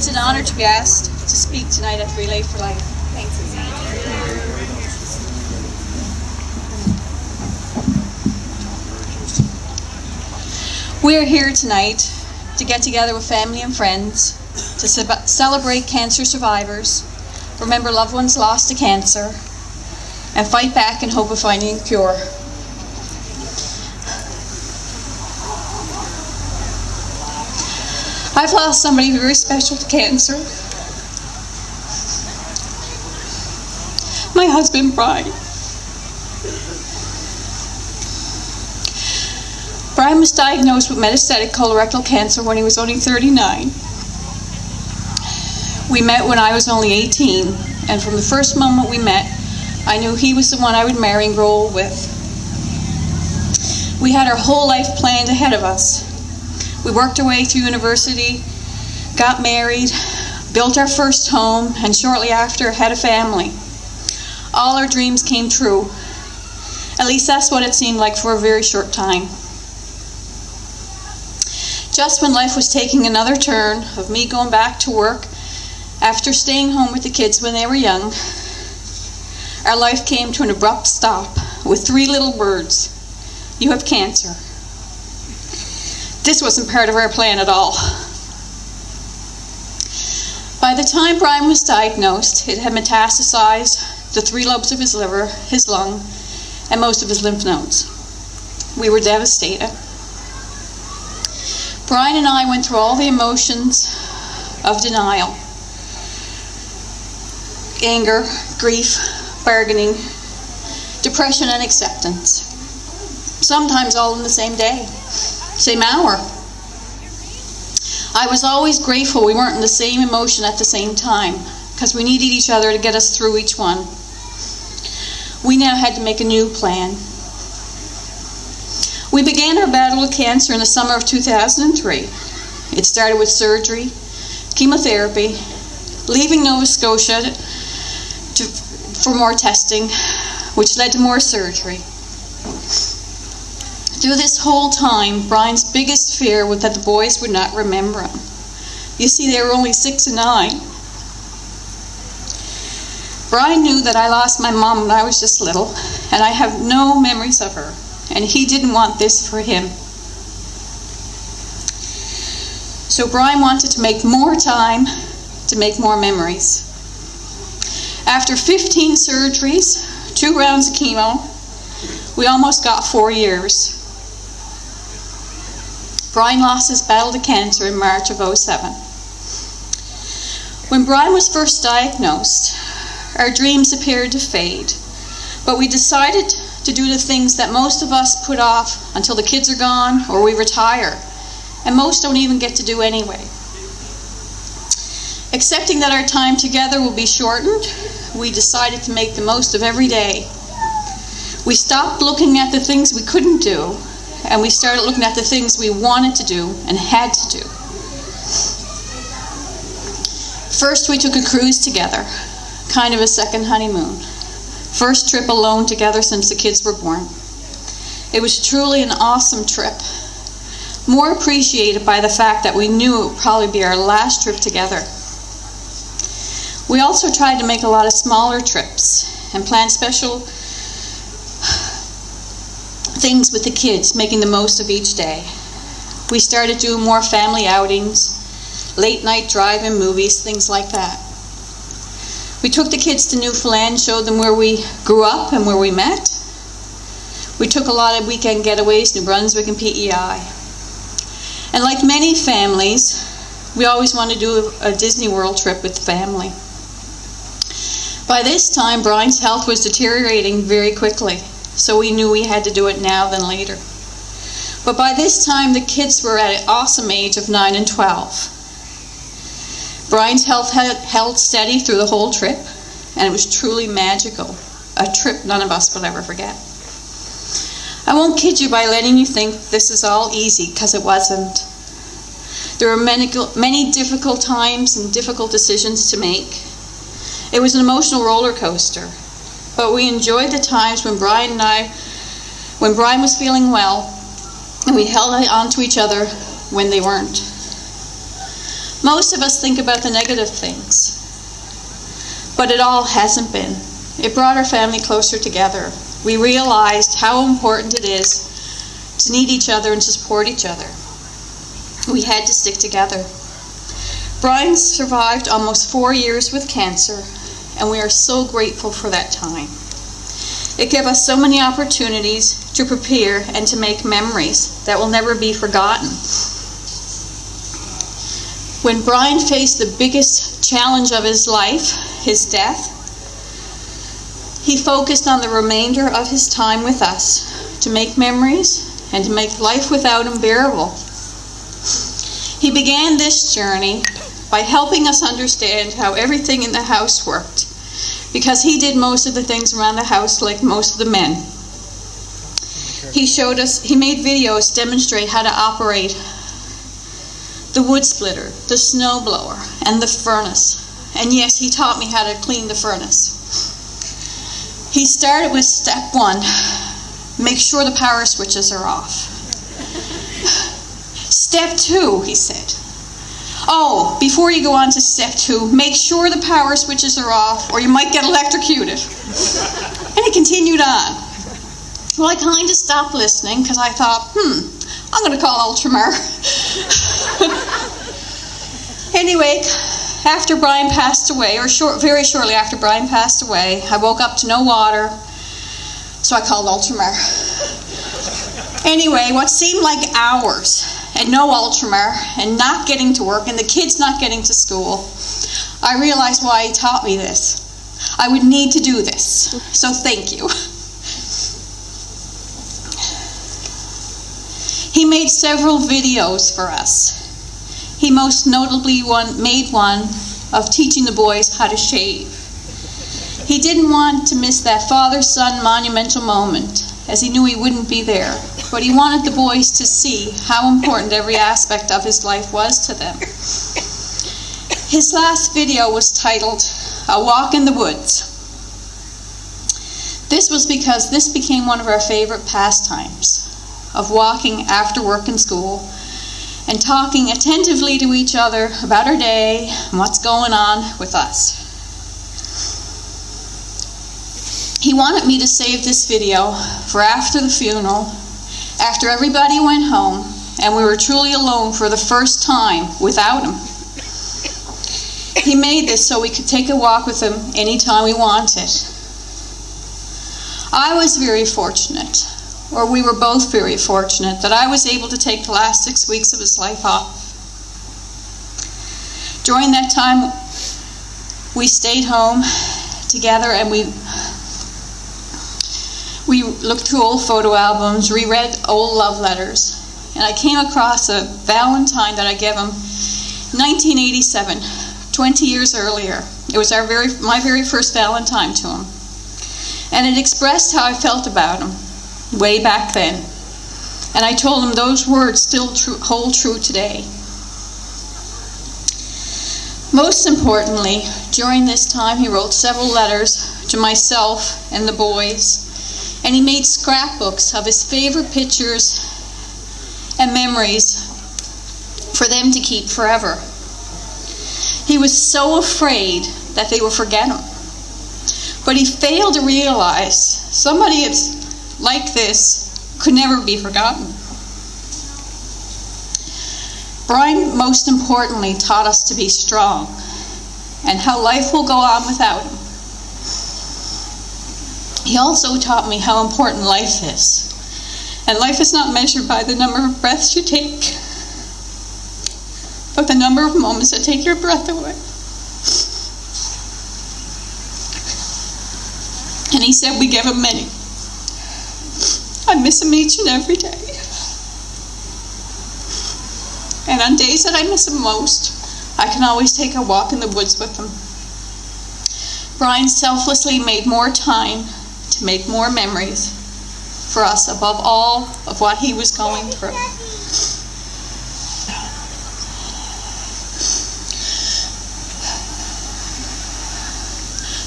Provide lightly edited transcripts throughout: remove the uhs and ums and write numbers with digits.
It's an honor to be asked to speak tonight at Relay for Life. Thanks, Suzanne. We are here tonight to get together with family and friends to celebrate cancer survivors, remember loved ones lost to cancer, and fight back in hope of finding a cure. I've lost somebody very special to cancer. My husband, Brian. Brian was diagnosed with metastatic colorectal cancer when he was only 39. We met when I was only 18, and from the first moment we met, I knew he was the one I would marry and grow old with. We had our whole life planned ahead of us. We worked our way through university, got married, built our first home, and shortly after had a family. All our dreams came true. At least that's what it seemed like for a very short time. Just when life was taking another turn of me going back to work after staying home with the kids when they were young, our life came to an abrupt stop with 3 little words: "You have cancer." This wasn't part of our plan at all. By the time Brian was diagnosed, it had metastasized to 3 lobes of his liver, his lung, and most of his lymph nodes. We were devastated. Brian and I went through all the emotions of denial, anger, grief, bargaining, depression, and acceptance. Sometimes all in the same day, same hour. I was always grateful we weren't in the same emotion at the same time, because we needed each other to get us through each one. We now had to make a new plan. We began our battle with cancer in the summer of 2003. It started with surgery, chemotherapy, leaving Nova Scotia for more testing, which led to more surgery. Through this whole time, Brian's biggest fear was that the boys would not remember him. You see, they were only 6 and 9. Brian knew that I lost my mom when I was just little, and I have no memories of her, and he didn't want this for him. So Brian wanted to make more time to make more memories. After 15 surgeries, 2 rounds of chemo, we almost got 4 years. Brian lost his battle to cancer in March of 2007. When Brian was first diagnosed, our dreams appeared to fade, but we decided to do the things that most of us put off until the kids are gone or we retire, and most don't even get to do anyway. Accepting that our time together will be shortened, we decided to make the most of every day. We stopped looking at the things we couldn't do, and we started looking at the things we wanted to do and had to do. First, we took a cruise together, kind of a second honeymoon. First trip alone together since the kids were born. It was truly an awesome trip, more appreciated by the fact that we knew it would probably be our last trip together. We also tried to make a lot of smaller trips and plan special things with the kids, making the most of each day. We started doing more family outings, late night drive-in movies, things like that. We took the kids to Newfoundland, showed them where we grew up and where we met. We took a lot of weekend getaways, New Brunswick and PEI. And like many families, we always wanted to do a Disney World trip with the family. By this time, Brian's health was deteriorating very quickly, so we knew we had to do it now than later. But by this time, the kids were at an awesome age of 9 and 12. Brian's health had held steady through the whole trip, and it was truly magical, a trip none of us will ever forget. I won't kid you by letting you think this is all easy, because it wasn't. There were many difficult times and difficult decisions to make. It was an emotional roller coaster, but we enjoyed the times when Brian was feeling well, and we held on to each other when they weren't. Most of us think about the negative things, but it all hasn't been. It brought our family closer together. We realized how important it is to need each other and to support each other. We had to stick together. Brian survived almost 4 years with cancer, and we are so grateful for that time. It gave us so many opportunities to prepare and to make memories that will never be forgotten. When Brian faced the biggest challenge of his life, his death, he focused on the remainder of his time with us to make memories and to make life without him bearable. He began this journey by helping us understand how everything in the house worked, because he did most of the things around the house like most of the men. He made videos demonstrate how to operate the wood splitter, the snow blower, and the furnace. And yes, he taught me how to clean the furnace. He started with step 1, make sure the power switches are off. Step 2, he said, oh, before you go on to step 2, make sure the power switches are off or you might get electrocuted. And he continued on. Well, I kind of stopped listening because I thought, I'm going to call Ultramar. Anyway, after Brian passed away, or very shortly after Brian passed away, I woke up to no water, so I called Ultramar. Anyway, what seemed like hours, and no Ultramar, and not getting to work, and the kids not getting to school, I realized why he taught me this. I would need to do this, so thank you. He made several videos for us. He most notably made one of teaching the boys how to shave. He didn't want to miss that father-son monumental moment, as he knew he wouldn't be there, but he wanted the boys to see how important every aspect of his life was to them. His last video was titled, A Walk in the Woods. This was because this became one of our favorite pastimes, of walking after work and school, and talking attentively to each other about our day and what's going on with us. He wanted me to save this video for after the funeral, after everybody went home, and we were truly alone for the first time without him. He made this so we could take a walk with him anytime we wanted. I was very fortunate, or we were both very fortunate, that I was able to take the last 6 weeks of his life off. During that time, we stayed home together and we looked through old photo albums, reread old love letters, and I came across a Valentine that I gave him in 1987, 20 years earlier. It was my very first Valentine to him. And it expressed how I felt about him way back then. And I told him those words still hold true today. Most importantly, during this time he wrote several letters to myself and the boys, and he made scrapbooks of his favorite pictures and memories for them to keep forever. He was so afraid that they would forget him. But he failed to realize somebody like this could never be forgotten. Brian, most importantly, taught us to be strong and how life will go on without him. He also taught me how important life is. And life is not measured by the number of breaths you take, but the number of moments that take your breath away. And he said we gave him many. I miss him each and every day. And on days that I miss him most, I can always take a walk in the woods with him. Brian selflessly made more time to make more memories for us above all of what he was going through.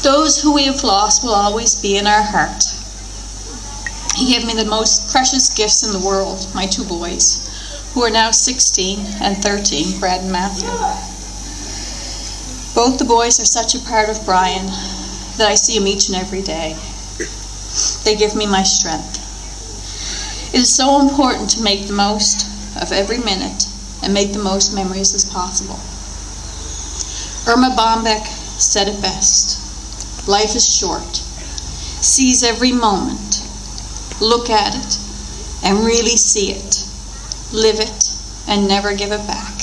Those who we have lost will always be in our heart. He gave me the most precious gifts in the world, my two boys, who are now 16 and 13, Brad and Matthew. Both the boys are such a part of Brian that I see them each and every day. They give me my strength. It is so important to make the most of every minute and make the most memories as possible. Irma Bombeck said it best. Life is short. Seize every moment. Look at it and really see it. Live it and never give it back.